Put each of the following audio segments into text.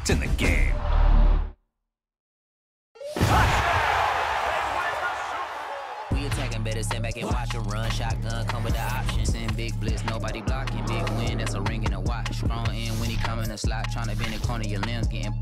It's in the game. We attacking, better stand back and watch a run. Shotgun come with the options. In big blitz, nobody blocking. Big win, that's a ring and a watch. Strong in when he come in the slot. Trying to bend the corner, your limbs getting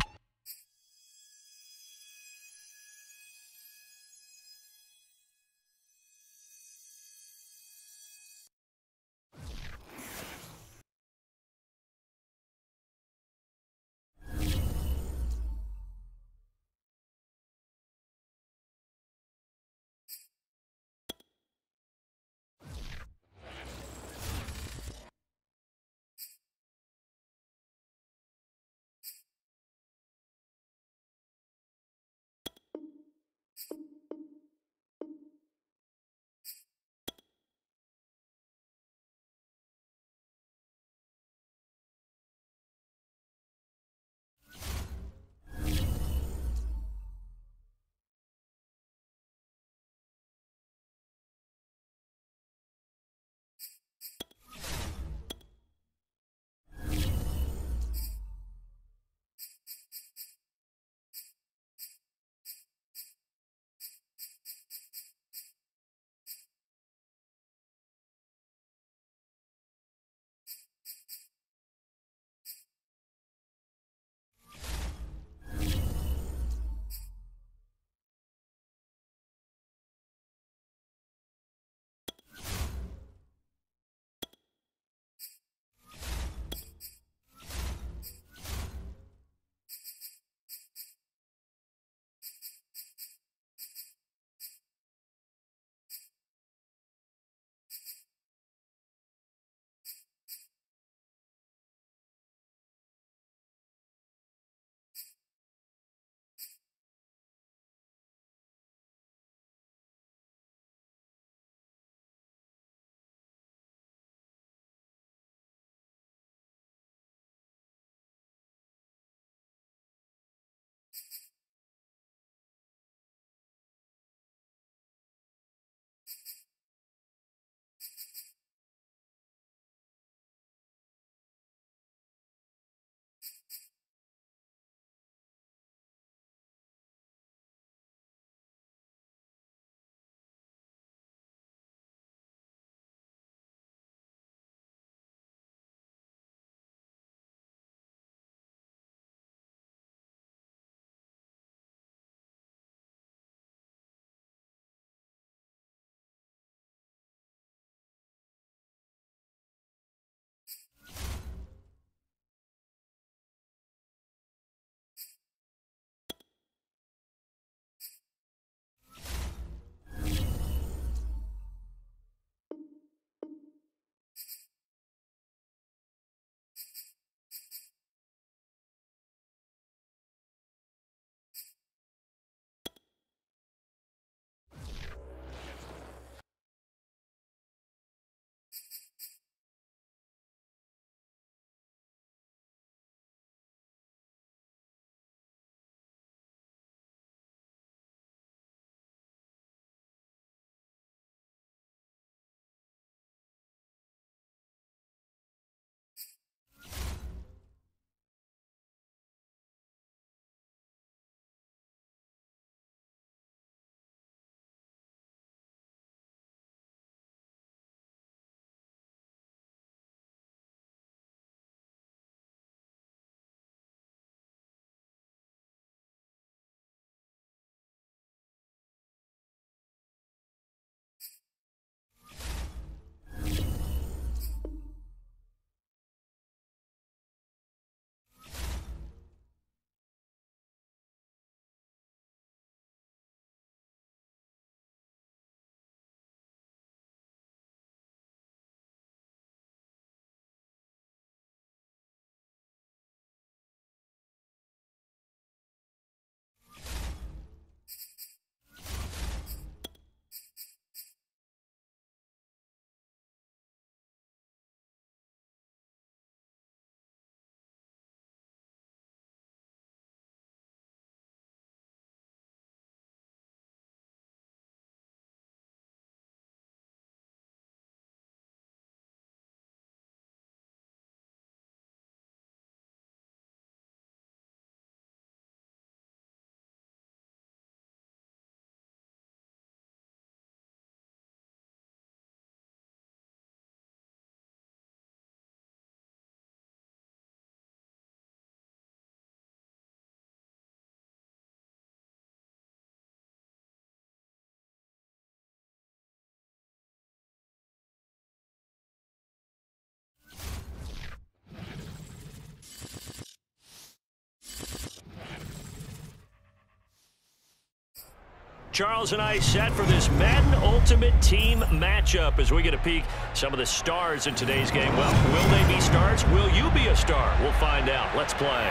Charles and I set for this Madden Ultimate Team matchup as we get a peek some of the stars in today's game. Well, will they be stars? Will you be a star? We'll find out. Let's play.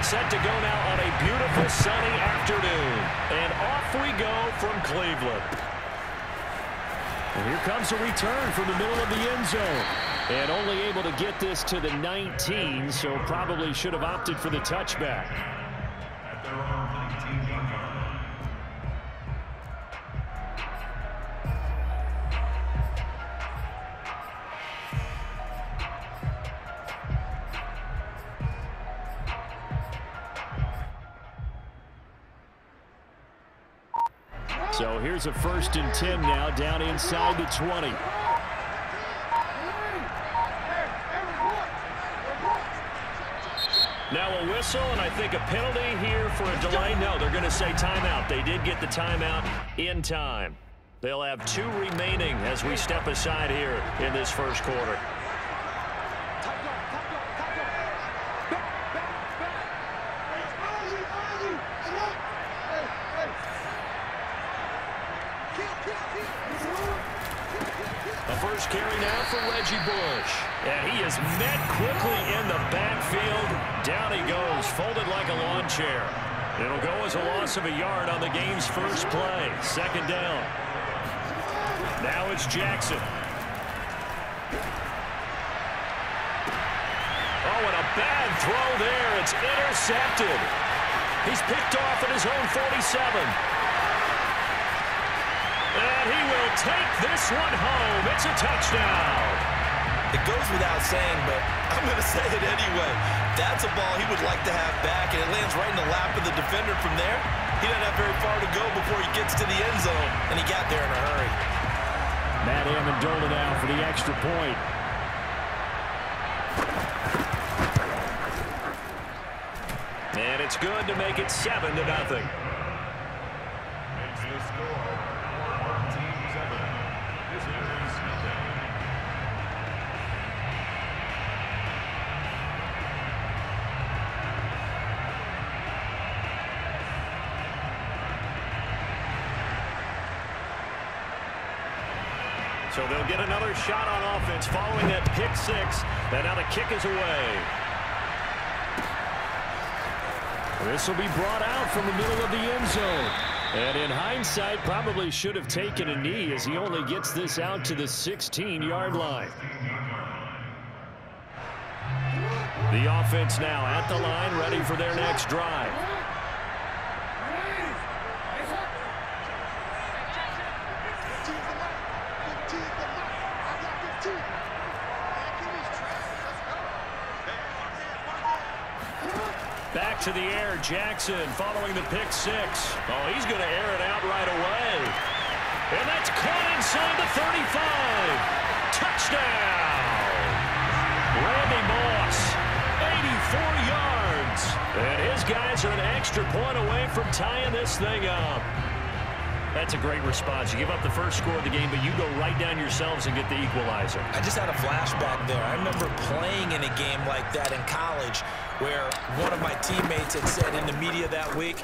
Set to go now on a beautiful sunny afternoon. And off we go from Cleveland. And here comes a return from the middle of the end zone. And only able to get this to the 19, so probably should have opted for the touchback. At their own 19-yard line. So here's a 1st and 10 now, down inside the 20. Now a whistle, and I think a penalty here for a delay. No, they're going to say timeout. They did get the timeout in time. They'll have 2 remaining as we step aside here in this first quarter. A first carry now for Reggie Bush. And he is met quickly in the backfield. Down he goes, folded like a lawn chair. It'll go as a loss of a yard on the game's first play. 2nd down. Now it's Jackson. Oh, and a bad throw there. It's intercepted. He's picked off at his own 47. And he will take this one home. It's a touchdown. It goes without saying, but I'm going to say it anyway. That's a ball he would like to have back, and it lands right in the lap of the defender from there. He doesn't have very far to go before he gets to the end zone, and he got there in a hurry. Matt Amendola now for the extra point. And it's good to make it 7-0. Makes the score. So they'll get another shot on offense following that pick 6. And now the kick is away. This will be brought out from the middle of the end zone. And in hindsight, probably should have taken a knee as he only gets this out to the 16-yard line. The offense now at the line, ready for their next drive. Back to the air, Jackson following the pick 6. Oh, he's going to air it out right away. And that's caught inside the 35. Touchdown! Randy Moss, 84 yards. And his guys are an extra point away from tying this thing up. That's a great response. You give up the first score of the game, but you go right down yourselves and get the equalizer. I just had a flashback there. I remember playing in a game like that in college where one of my teammates had said in the media that week,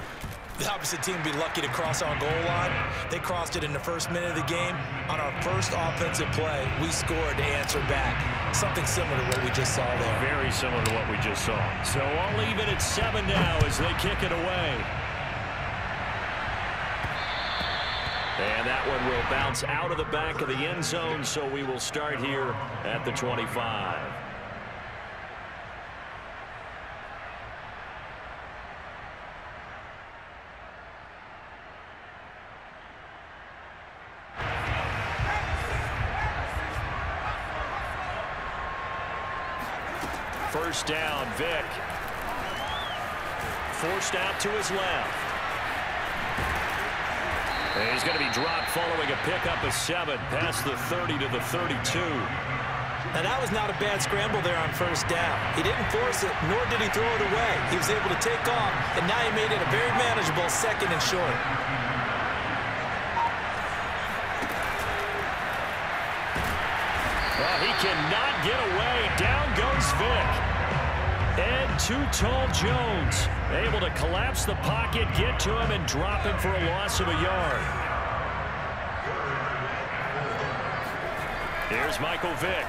the opposite team would be lucky to cross our goal line. They crossed it in the first minute of the game. On our first offensive play, we scored to answer back. Something similar to what we just saw there. Very similar to what we just saw. So all even at 7 now as they kick it away. And that one will bounce out of the back of the end zone, so we will start here at the 25. First down, Vick. Forced out to his left. And he's going to be dropped following a pickup of 7 past the 30 to the 32. And that was not a bad scramble there on first down. He didn't force it, nor did he throw it away. He was able to take off, and now he made it a very manageable 2nd and short. Well, he cannot get away. Down goes Vick. And too tall Jones able to collapse the pocket, get to him, and drop him for a loss of a yard. Here's Michael Vick.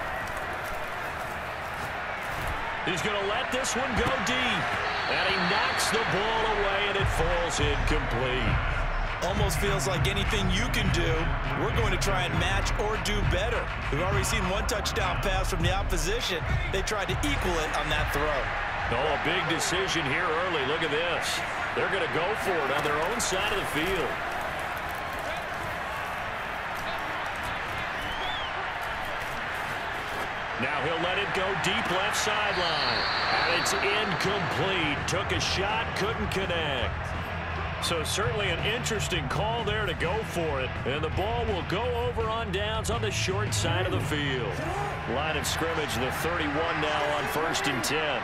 He's going to let this one go deep. And he knocks the ball away, and it falls incomplete. Almost feels like anything you can do, we're going to try and match or do better. We've already seen one touchdown pass from the opposition. They tried to equal it on that throw. Oh, a big decision here early. Look at this. They're going to go for it on their own side of the field. Now he'll let it go deep left sideline. And it's incomplete. Took a shot, couldn't connect. So certainly an interesting call there to go for it. And the ball will go over on downs on the short side of the field. Line of scrimmage, the 31 now on 1st and 10.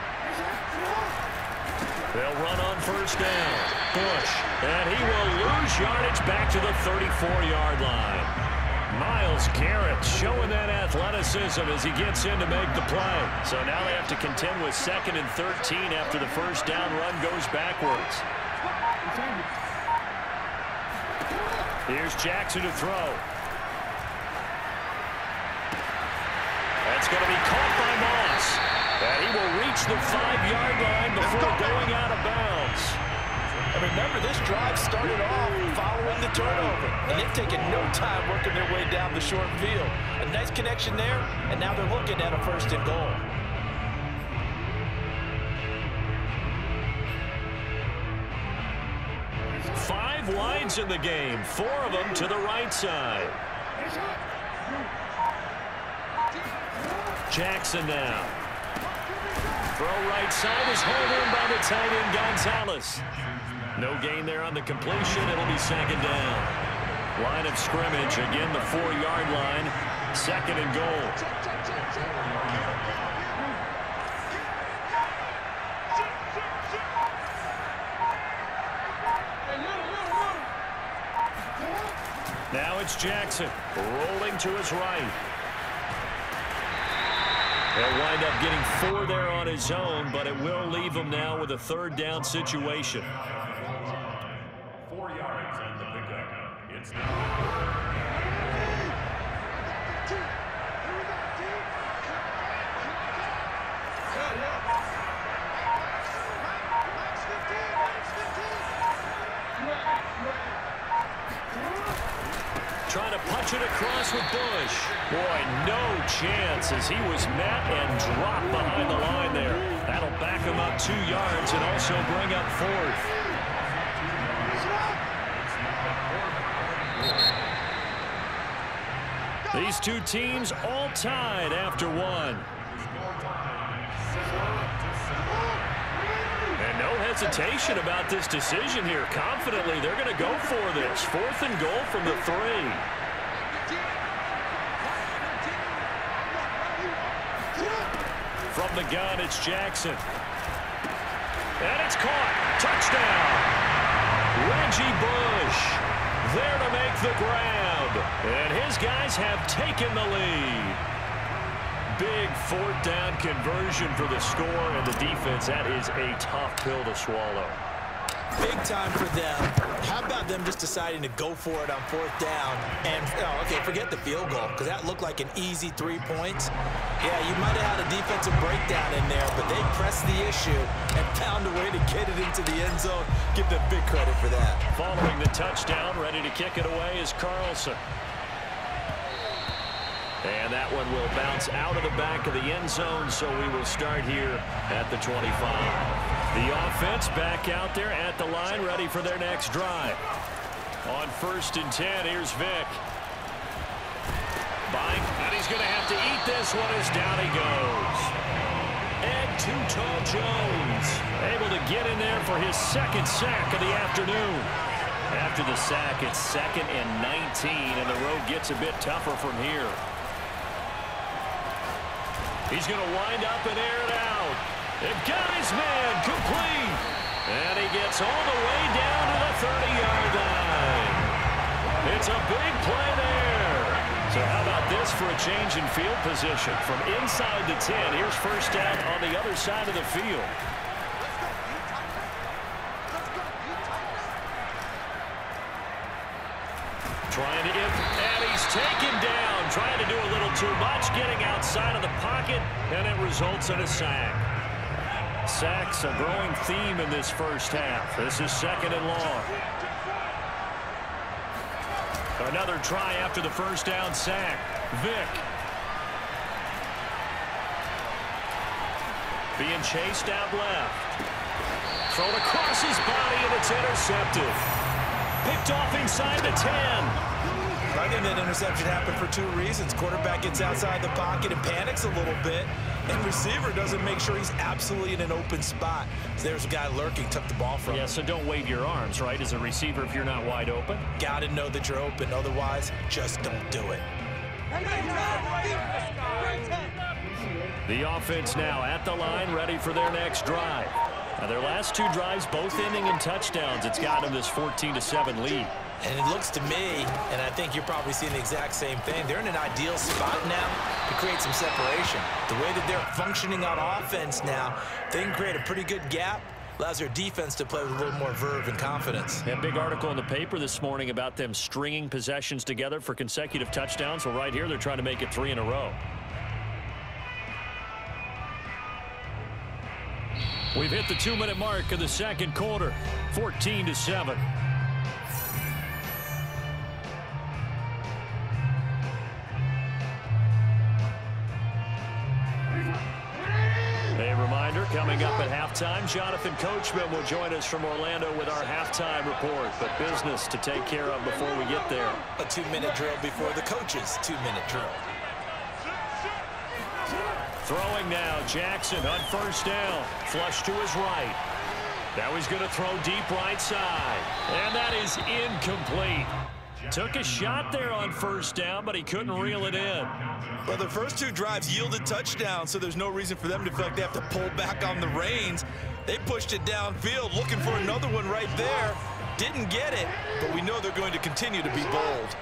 They'll run on first down. Bush. And he will lose yardage back to the 34-yard line. Myles Garrett showing that athleticism as he gets in to make the play. So now they have to contend with 2nd and 13 after the first down run goes backwards. Here's Jackson to throw. That's going to be caught by Moss. And he will reach the 5-yard line before going out of bounds. And remember, this drive started off following the turnover. And they've taken no time working their way down the short field. A nice connection there, and now they're looking at a 1st and goal. Five wides in the game, 4 of them to the right side. Jackson now. Throw right side is hauled in by the tight end Gonzalez. No gain there on the completion. It'll be 2nd down. Line of scrimmage, again the 4-yard line. 2nd and goal. Now it's Jackson rolling to his right. He'll wind up getting 4 there on his own, but it will leave him now with a 3rd down situation. 4 yards on the pickup. It's Trying to punch it across with Bush. Boy, no chance as he was met and dropped behind the line there. That'll back him up 2 yards and also bring up 4th. These two teams all tied after 1. And no hesitation about this decision here. Confidently, they're going to go for this. 4th and goal from the 3. From the gun, it's Jackson. And it's caught. Touchdown. Reggie Bush there to make the grab. And his guys have taken the lead. Big 4th down conversion for the score, and the defense, that is a tough pill to swallow. Big time for them. How about them just deciding to go for it on 4th down? And, okay, forget the field goal, because that looked like an easy 3 points. Yeah, you might have had a defensive breakdown in there, but they pressed the issue and found a way to get it into the end zone. Give them big credit for that. Following the touchdown, ready to kick it away is Carlson. And that one will bounce out of the back of the end zone, so we will start here at the 25. The offense back out there at the line, ready for their next drive. On 1st and 10, here's Vick. Buying, and he's going to have to eat this one as down he goes. And too tall Jones able to get in there for his 2nd sack of the afternoon. After the sack, it's 2nd and 19, and the road gets a bit tougher from here. He's going to wind up and air it out. They've got his man complete. And he gets all the way down to the 30-yard line. It's a big play there. So how about this for a change in field position? From inside the 10, here's first down on the other side of the field. Trying to get, and he's taken down. Trying to do a little too much, getting outside of the pocket, and it results in a sack. Sacks a growing theme in this first half. This is 2nd and long. Another try after the first down sack. Vick. Being chased out left. Thrown across his body, and it's intercepted. Picked off inside the 10. I think that interception happened for 2 reasons. Quarterback gets outside the pocket and panics a little bit, and receiver doesn't make sure he's absolutely in an open spot. So there's a guy lurking, took the ball from him. Yeah, so don't wave your arms, right, as a receiver if you're not wide open. Got to know that you're open. Otherwise, just don't do it. The offense now at the line, ready for their next drive. Now, their last 2 drives, both ending in touchdowns. It's got them this 14-7 lead. And it looks to me, and I think you're probably seeing the exact same thing, they're in an ideal spot now to create some separation. The way that they're functioning on offense now, they can create a pretty good gap, allows their defense to play with a little more verve and confidence. A big article in the paper this morning about them stringing possessions together for consecutive touchdowns. Well, right here, they're trying to make it 3 in a row. We've hit the 2-minute mark of the second quarter, 14-7. A reminder, coming up at halftime, Jonathan Coachman will join us from Orlando with our halftime report. But business to take care of before we get there. A 2-minute drill before the coach's 2-minute drill. Throwing now, Jackson on first down. Flush to his right. Now he's going to throw deep right side. And that is incomplete. Took a shot there on first down, but he couldn't reel it in. Well, the first 2 drives yielded touchdowns, so there's no reason for them to feel like they have to pull back on the reins. They pushed it downfield, looking for another one right there. Didn't get it, but we know they're going to continue to be bold.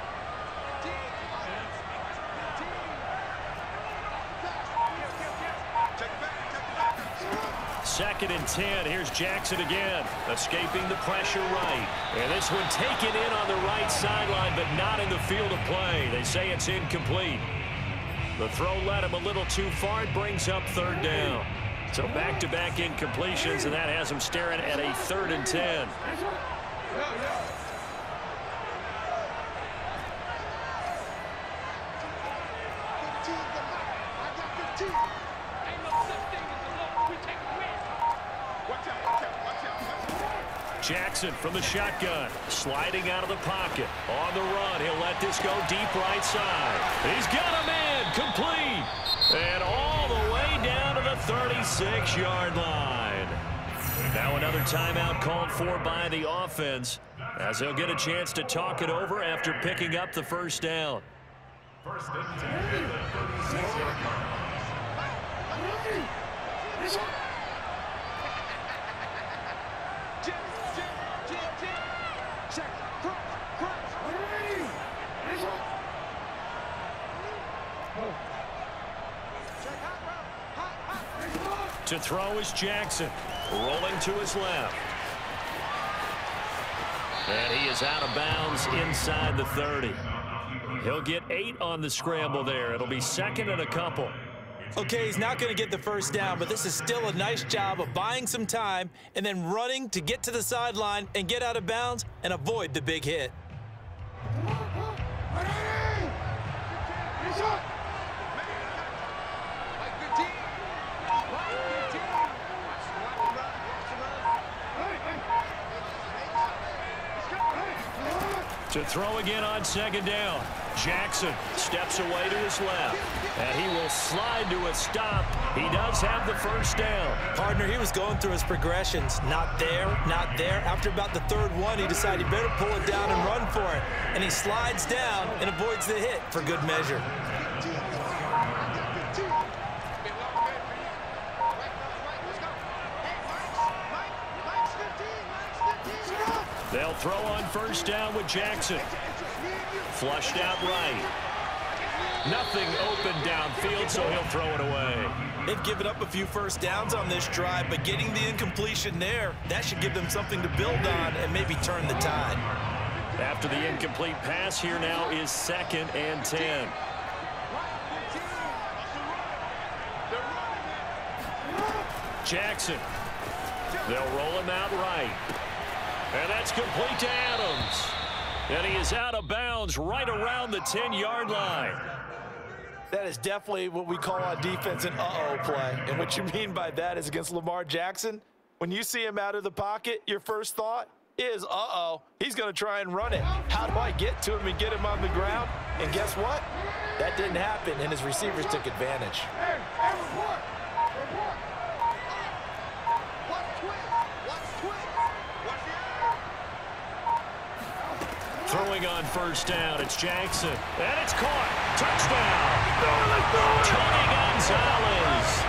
Second and 10. Here's Jackson again, escaping the pressure right. And this one taken in on the right sideline, but not in the field of play. They say it's incomplete. The throw led him a little too far. It brings up 3rd down. So back-to-back incompletions, and that has him staring at a 3rd and 10. Jackson from the shotgun, sliding out of the pocket. On the run, he'll let this go deep right side. He's got a man, complete. And all the way down to the 36-yard line. Now another timeout called for by the offense, as they'll get a chance to talk it over after picking up the first down. First and 10 at the 36-yard line. To throw is Jackson, rolling to his left. And he is out of bounds inside the 30. He'll get 8 on the scramble there. It'll be 2nd and a couple. Okay, he's not going to get the first down, but this is still a nice job of buying some time and then running to get to the sideline and get out of bounds and avoid the big hit. To throw again on second down. Jackson steps away to his left. And he will slide to a stop. He does have the first down. Partner, he was going through his progressions. Not there, not there. After about the third one, he decided he better pull it down and run for it. And he slides down and avoids the hit for good measure. They'll throw on first down with Jackson. Flushed out right. Nothing open downfield, so he'll throw it away. They've given up a few first downs on this drive, but getting the incompletion there, that should give them something to build on and maybe turn the tide. After the incomplete pass, here now is 2nd and 10. Jackson. They'll roll him out right. And that's complete to Adams. And he is out of bounds right around the 10-yard line. That is definitely what we call on defense an uh-oh play. And what you mean by that is against Lamar Jackson, when you see him out of the pocket, your first thought is, uh-oh, he's going to try and run it. How do I get to him and get him on the ground? And guess what? That didn't happen, and his receivers took advantage. Throwing on first down, it's Jackson. And it's caught. Touchdown. Tony Gonzalez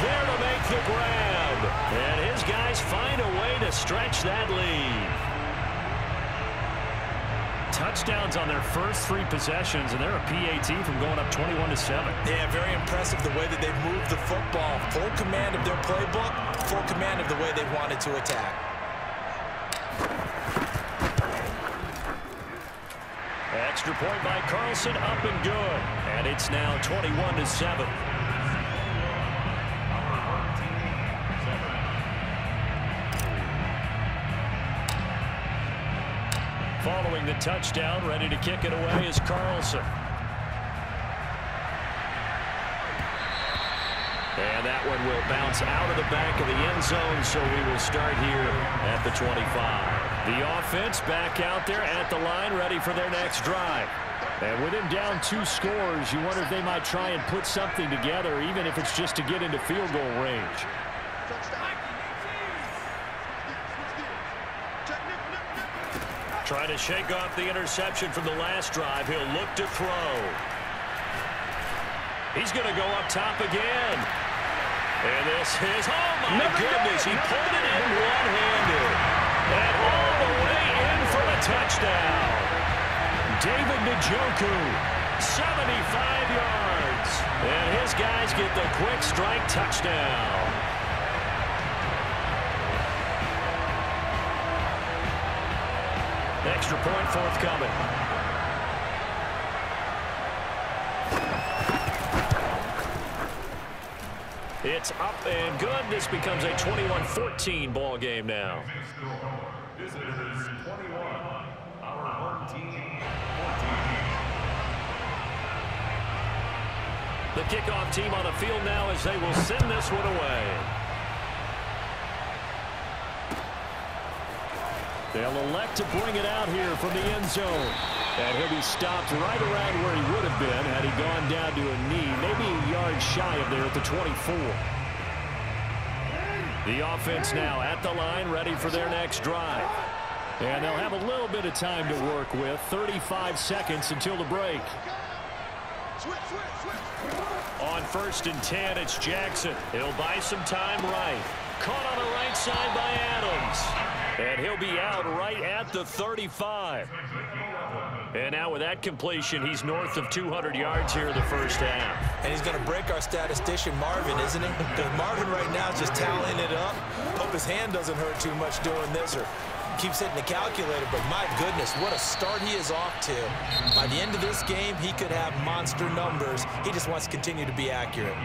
there to make the grab. And his guys find a way to stretch that lead. Touchdowns on their first 3 possessions, and they're a PAT from going up 21-7. Yeah, very impressive the way that they've moved the football. Full command of their playbook, full command of the way they wanted to attack. Extra point by Carlson, up and good. And it's now 21-7. Following the touchdown, ready to kick it away is Carlson. And that one will bounce out of the back of the end zone, so we will start here at the 25. The offense back out there at the line, ready for their next drive. And with him down 2 scores, you wonder if they might try and put something together, even if it's just to get into field goal range. Trying to shake off the interception from the last drive. He'll look to throw. He's going to go up top again. And this is, oh my goodness, he pulled it in one-handed. And all the way in for a touchdown. David Njoku, 75 yards. And his guys get the quick strike touchdown. Extra point forthcoming. It's up and good. This becomes a 21-14 ball game now. This is 21, our home team 14. The kickoff team on the field now as they will send this one away. They'll elect to bring it out here from the end zone. And he'll be stopped right around where he would have been had he gone down to a knee, maybe a yard shy of there at the 24. The offense now at the line, ready for their next drive. And they'll have a little bit of time to work with, 35 seconds until the break. On 1st and 10, it's Jackson. He'll buy some time right. Caught on the right side by Adams. And he'll be out right at the 35. And now with that completion, he's north of 200 yards here in the first half. And he's going to break our statistician Marvin, isn't he? Because Marvin right now is just tallying it up. Hope his hand doesn't hurt too much doing this or keeps hitting the calculator. But my goodness, what a start he is off to. By the end of this game, he could have monster numbers. He just wants to continue to be accurate.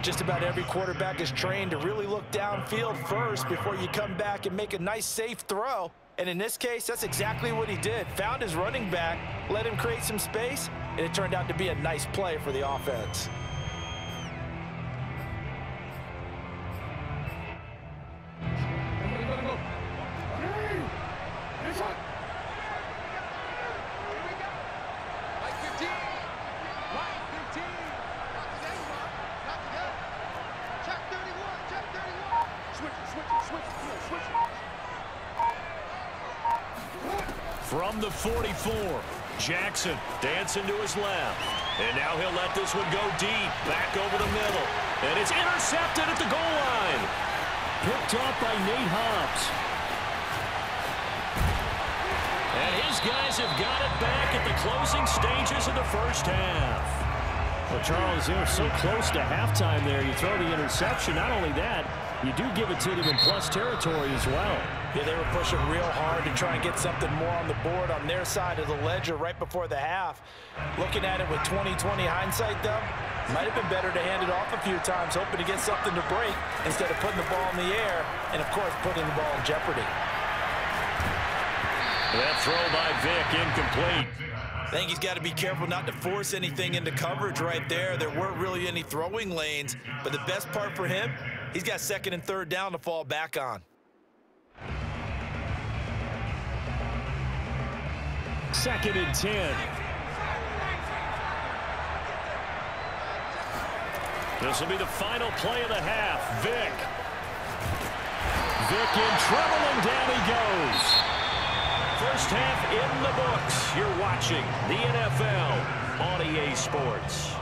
Just about every quarterback is trained to really look downfield first before you come back and make a nice, safe throw. And in this case, that's exactly what he did. Found his running back, let him create some space, and it turned out to be a nice play for the offense. From the 44, Jackson dancing to his left. And now he'll let this one go deep, back over the middle. And it's intercepted at the goal line. Picked off by Nate Hobbs. And his guys have got it back at the closing stages of the first half. Well, Charles, they're so close to halftime there. You throw the interception. Not only that, you do give it to them in plus territory as well. Yeah, they were pushing real hard to try and get something more on the board on their side of the ledger right before the half. Looking at it with 20/20 hindsight, though, might have been better to hand it off a few times, hoping to get something to break instead of putting the ball in the air and, of course, putting the ball in jeopardy. That throw by Vick incomplete. I think he's got to be careful not to force anything into coverage right there. There weren't really any throwing lanes, but the best part for him, he's got second and third down to fall back on. Second and 10. This will be the final play of the half. Vick. Vick in trouble, and down he goes. First half in the books. You're watching the NFL on EA Sports.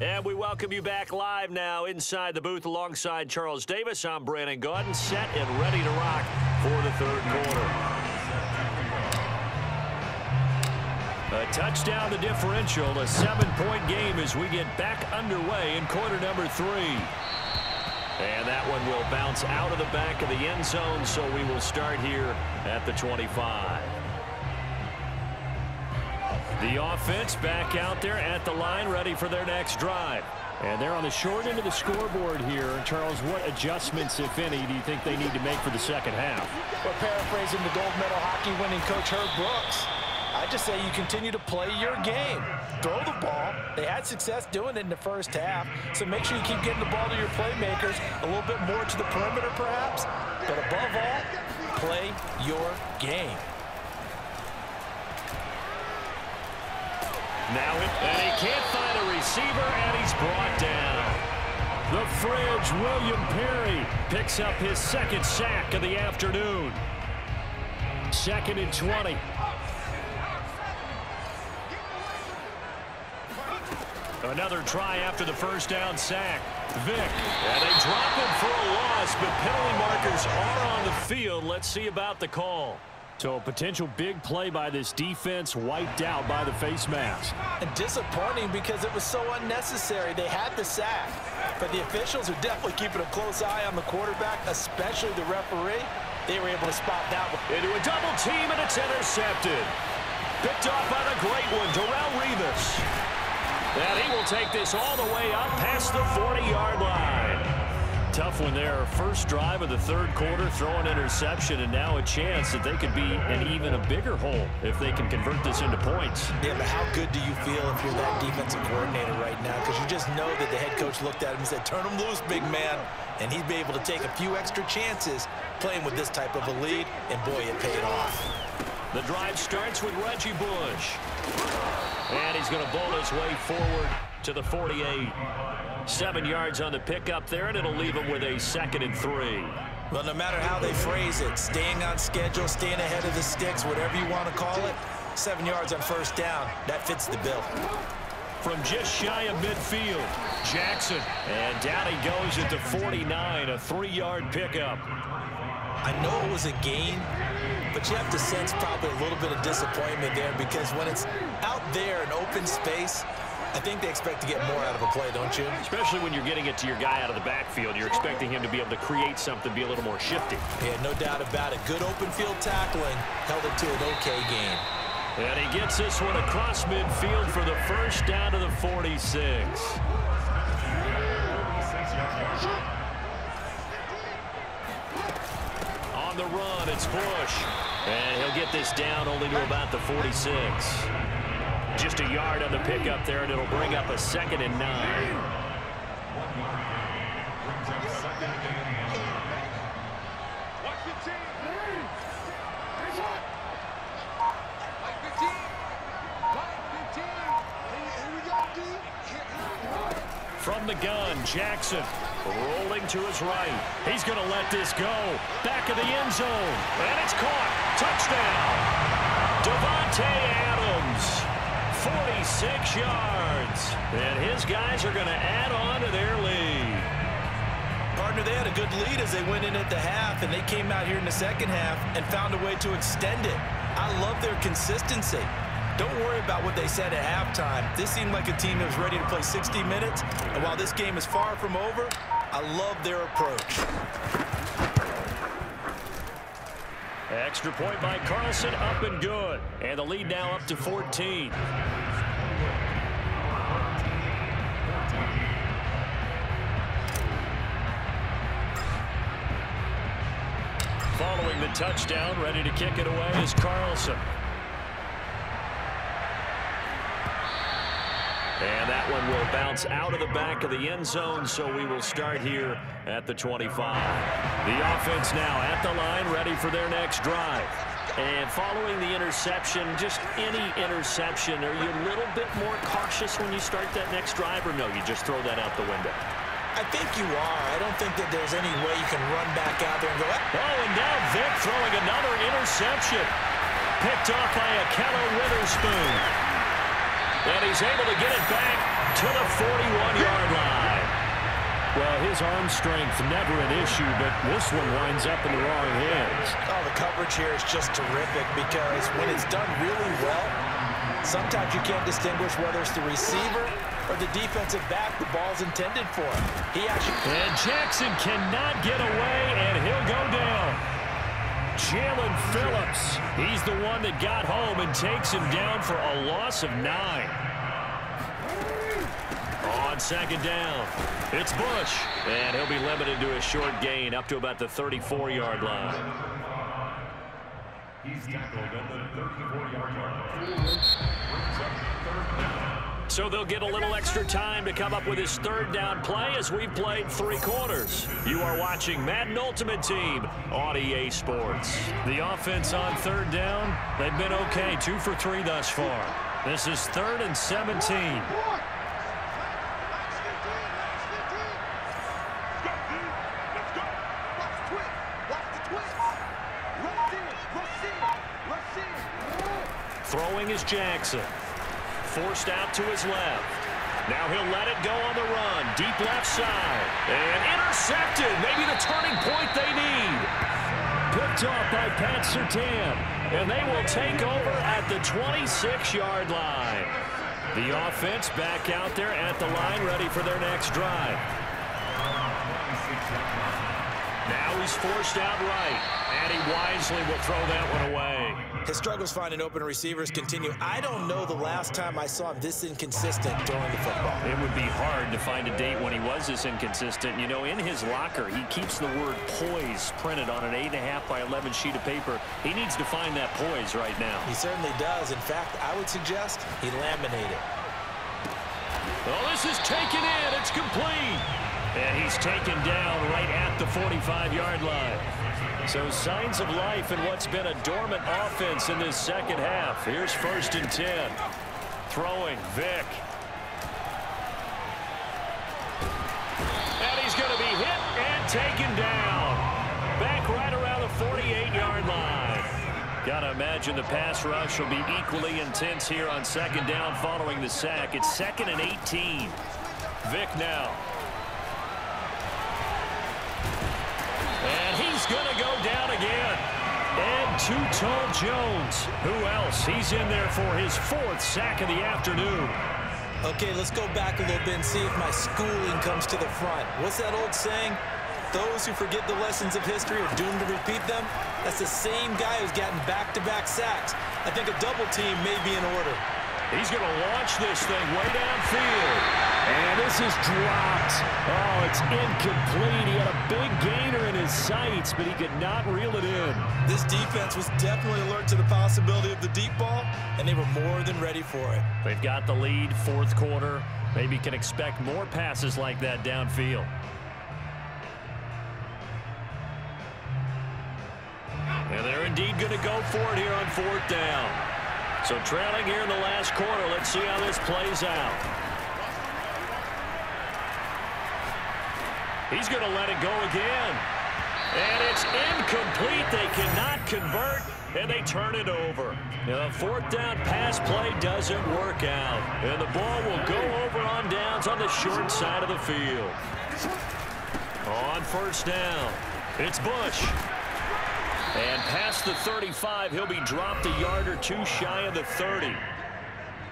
And we welcome you back live now inside the booth alongside Charles Davis. I'm Brandon Gaudin, set and ready to rock for the third quarter. A touchdown the differential, a 7-point game as we get back underway in quarter number 3. And that one will bounce out of the back of the end zone, so we will start here at the 25. The offense back out there at the line, ready for their next drive. And they're on the short end of the scoreboard here. Charles, what adjustments, if any, do you think they need to make for the second half? Well, paraphrasing the gold medal hockey winning coach Herb Brooks, I just say you continue to play your game. Throw the ball. They had success doing it in the first half, so make sure you keep getting the ball to your playmakers, a little bit more to the perimeter perhaps, but above all, play your game. Now, and he can't find a receiver, and he's brought down. The Fridge, William Perry, picks up his second sack of the afternoon. Second and 20. Another try after the first down sack. Vick, and they drop him for a loss, but penalty markers are on the field. Let's see about the call. So a potential big play by this defense wiped out by the face mask. And disappointing because it was so unnecessary. They had the sack, but the officials are definitely keeping a close eye on the quarterback, especially the referee. They were able to spot that one. Into a double team, and it's intercepted. Picked off by the great one, Darrelle Revis. And he will take this all the way up past the 40-yard line. Tough one there. First drive of the third quarter, throw an interception, and now a chance that they could be in even a bigger hole if they can convert this into points. Yeah, but how good do you feel if you're that defensive coordinator right now? Because you just know that the head coach looked at him and said, turn him loose, big man. And he'd be able to take a few extra chances playing with this type of a lead, and boy, it paid off. The drive starts with Reggie Bush. And he's going to bowl his way forward to the 48. 7 yards on the pickup there, and it'll leave him with a 2nd and 3. Well, no matter how they phrase it, staying on schedule, staying ahead of the sticks, whatever you want to call it, 7 yards on first down, that fits the bill. From just shy of midfield, Jackson. And down he goes at the 49, a 3-yard pickup. I know it was a gain, but you have to sense probably a little bit of disappointment there because when it's out there in open space, I think they expect to get more out of a play, don't you? Especially when you're getting it to your guy out of the backfield. You're expecting him to be able to create something, be a little more shifty. Yeah, no doubt about it. Good open field tackling held it to an okay gain. And he gets this one across midfield for the first down to the 46. On the run, it's Bush. And he'll get this down only to about the 46. Just a yard on the pickup there, and it'll bring up a 2nd and 9. From the gun, Jackson. Rolling to his right. He's going to let this go. Back of the end zone. And it's caught. Touchdown. Davante Adams. 46 yards. And his guys are going to add on to their lead. Partner, they had a good lead as they went in at the half, and they came out here in the second half and found a way to extend it. I love their consistency. Don't worry about what they said at halftime. This seemed like a team that was ready to play 60 minutes, and while this game is far from over, I love their approach. Extra point by Carlson, up and good. And the lead now up to 14. Following the touchdown, ready to kick it away is Carlson. And that one will bounce out of the back of the end zone, so we will start here at the 25. The offense now at the line, ready for their next drive. And following the interception, just any interception, are you a little bit more cautious when you start that next drive, or no, you just throw that out the window? I think you are. I don't think that there's any way you can run back out there and go, oh, and now Vic throwing another interception. Picked off by Akello Witherspoon. And he's able to get it back to the 41-yard line. Well, his arm strength never an issue, but this one winds up in the wrong hands. Oh, the coverage here is just terrific because when it's done really well, sometimes you can't distinguish whether it's the receiver or the defensive back the ball's intended for. And Jackson cannot get away, and he'll go down. Jalen Phillips, he's the one that got home and takes him down for a loss of 9. On second down, it's Bush, and he'll be limited to a short gain up to about the 34-yard line. He's tackled at the 34-yard line. So they'll get a little extra time to come up with his third down play as we've played 3 quarters. You are watching Madden Ultimate Team on EA Sports. The offense on third down, they've been okay, 2 for 3 thus far. This is 3rd and 17. Throwing is Jackson. Forced out to his left. Now he'll let it go on the run. Deep left side. And intercepted. Maybe the turning point they need. Picked off by Pat Surtain. And they will take over at the 26-yard line. The offense back out there at the line, ready for their next drive. Now he's forced out right. And he wisely will throw that one away. His struggles finding open receivers continue. I don't know the last time I saw him this inconsistent throwing the football. It would be hard to find a date when he was this inconsistent. You know, in his locker, he keeps the word poise printed on an 8.5 by 11 sheet of paper. He needs to find that poise right now. He certainly does. In fact, I would suggest he laminate it. Oh, this is taken in. It's complete. And he's taken down right at the 45-yard line. So signs of life in what's been a dormant offense in this second half. Here's 1st and 10. Throwing, Vic. And he's going to be hit and taken down. Back right around the 48-yard line. Got to imagine the pass rush will be equally intense here on second down following the sack. It's 2nd and 18. Vic now. And he's going to go down again. And Too-Tall Jones. Who else? He's in there for his 4th sack of the afternoon. Okay, let's go back a little bit and see if my schooling comes to the front. What's that old saying? Those who forget the lessons of history are doomed to repeat them. That's the same guy who's gotten back-to-back sacks. I think a double team may be in order. He's going to launch this thing way downfield. And this is dropped. Oh, it's incomplete. He had a big gainer in his sights, but he could not reel it in. This defense was definitely alert to the possibility of the deep ball, and they were more than ready for it. They've got the lead, 4th quarter. Maybe can expect more passes like that downfield. And they're indeed going to go for it here on 4th down. So trailing here in the last quarter. Let's see how this plays out. He's going to let it go again. And it's incomplete. They cannot convert, and they turn it over. The fourth down pass play doesn't work out. And the ball will go over on downs on the short side of the field. On first down, it's Bush. And past the 35, he'll be dropped a yard or two shy of the 30.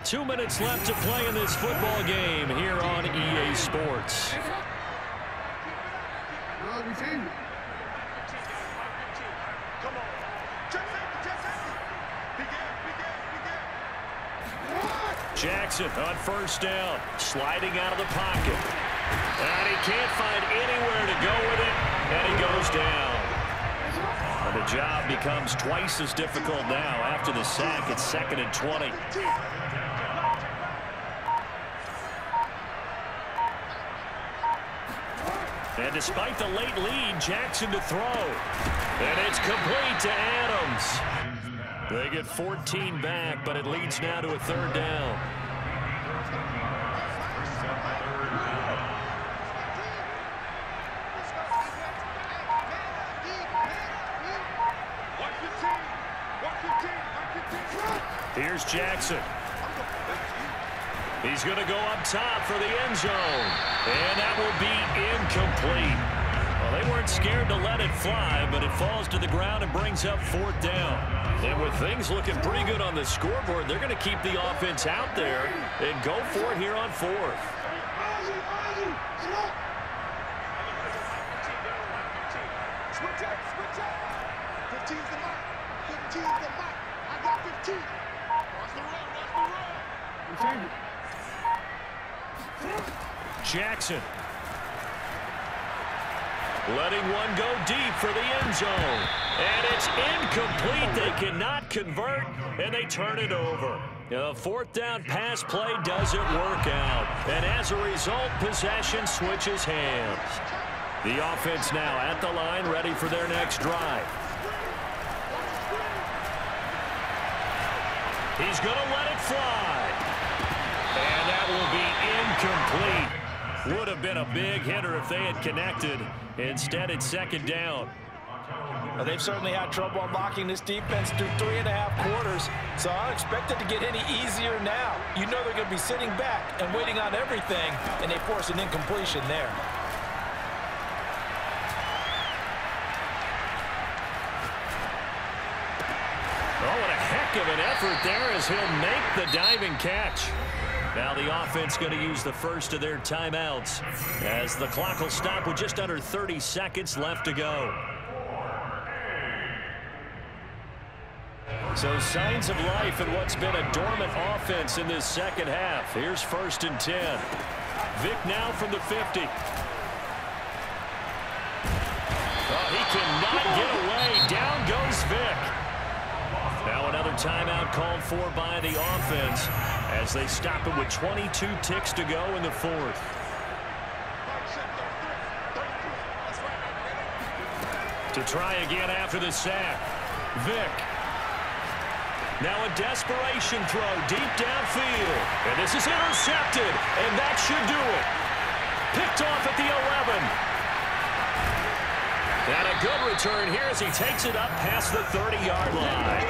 2 minutes left to play in this football game here on EA Sports. Jackson on first down, sliding out of the pocket. And he can't find anywhere to go with it, and he goes down. And the job becomes twice as difficult now after the sack. It's 2nd and 20. And despite the late lead, Jackson to throw. And it's complete to Adams. They get 14 back, but it leads now to a 3rd down. Here's Jackson. He's going to go up top for the end zone. And that will be incomplete. Well, they weren't scared to let it fly, but it falls to the ground and brings up 4th down. And with things looking pretty good on the scoreboard, they're going to keep the offense out there and go for it here on 4th. Jackson letting one go deep for the end zone. And it's incomplete. They cannot convert, and they turn it over. The 4th down pass play doesn't work out. And as a result, possession switches hands. The offense now at the line, ready for their next drive. He's going to let it fly. And that will be incomplete. Would have been a big hitter if they had connected. Instead, it's 2nd down. Well, they've certainly had trouble unlocking this defense through 3.5 quarters, so I don't expect it to get any easier now. You know they're going to be sitting back and waiting on everything, and they force an incompletion there. Oh, what a heck of an effort there as he'll make the diving catch. Now the offense going to use the first of their timeouts as the clock will stop with just under 30 seconds left to go. So signs of life in what's been a dormant offense in this second half. Here's 1st and 10. Vic now from the 50. Oh, he cannot get away. Down goes Vic. Now another timeout called for by the offense as they stop it with 22 ticks to go in the 4th. To try again after the sack. Vic. Now a desperation throw deep downfield. And this is intercepted. And that should do it. Picked off at the 11. And a good return here as he takes it up past the 30-yard line.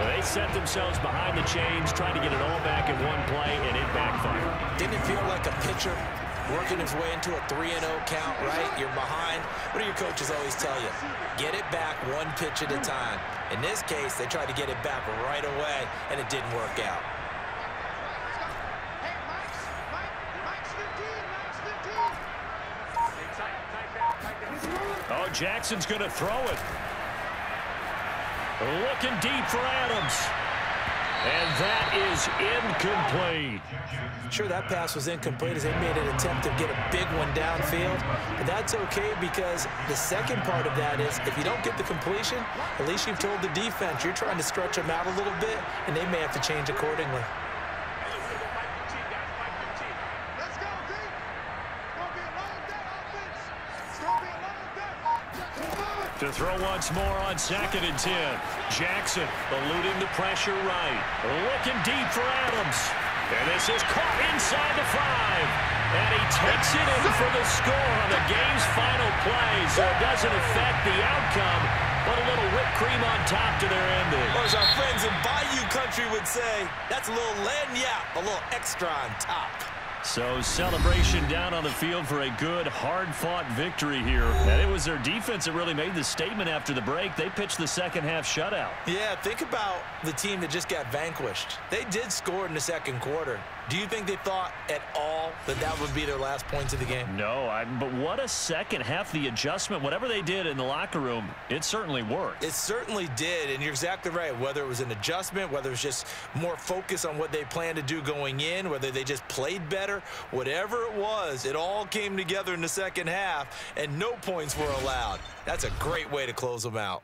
They set themselves behind the chains, trying to get it all back in one play, and it backfired. Didn't it feel like a pitcher working his way into a 3-0 count, right? You're behind. What do your coaches always tell you? Get it back one pitch at a time. In this case, they tried to get it back right away, and it didn't work out. Oh, Jackson's going to throw it. Looking deep for Adams. And that is incomplete. Sure, that pass was incomplete as they made an attempt to get a big one downfield. But that's okay because the second part of that is if you don't get the completion, at least you've told the defense you're trying to stretch them out a little bit, and they may have to change accordingly. To throw once more on 2nd and 10. Jackson eluding the pressure right. Looking deep for Adams. And this is caught inside the 5. And he takes it in for the score on the game's final play, so it doesn't affect the outcome, but a little whipped cream on top to their ending. Or as our friends in Bayou Country would say, that's a little lagniappe, a little extra on top. So celebration down on the field for a good, hard-fought victory here. And it was their defense that really made the statement after the break. They pitched the second-half shutout. Yeah, think about the team that just got vanquished. They did score in the second quarter. Do you think they thought at all that that would be their last points of the game? No, but what a second half. The adjustment, whatever they did in the locker room, it certainly worked. It certainly did, and you're exactly right. Whether it was an adjustment, whether it was just more focus on what they planned to do going in, whether they just played better, whatever it was, it all came together in the second half, and no points were allowed. That's a great way to close them out.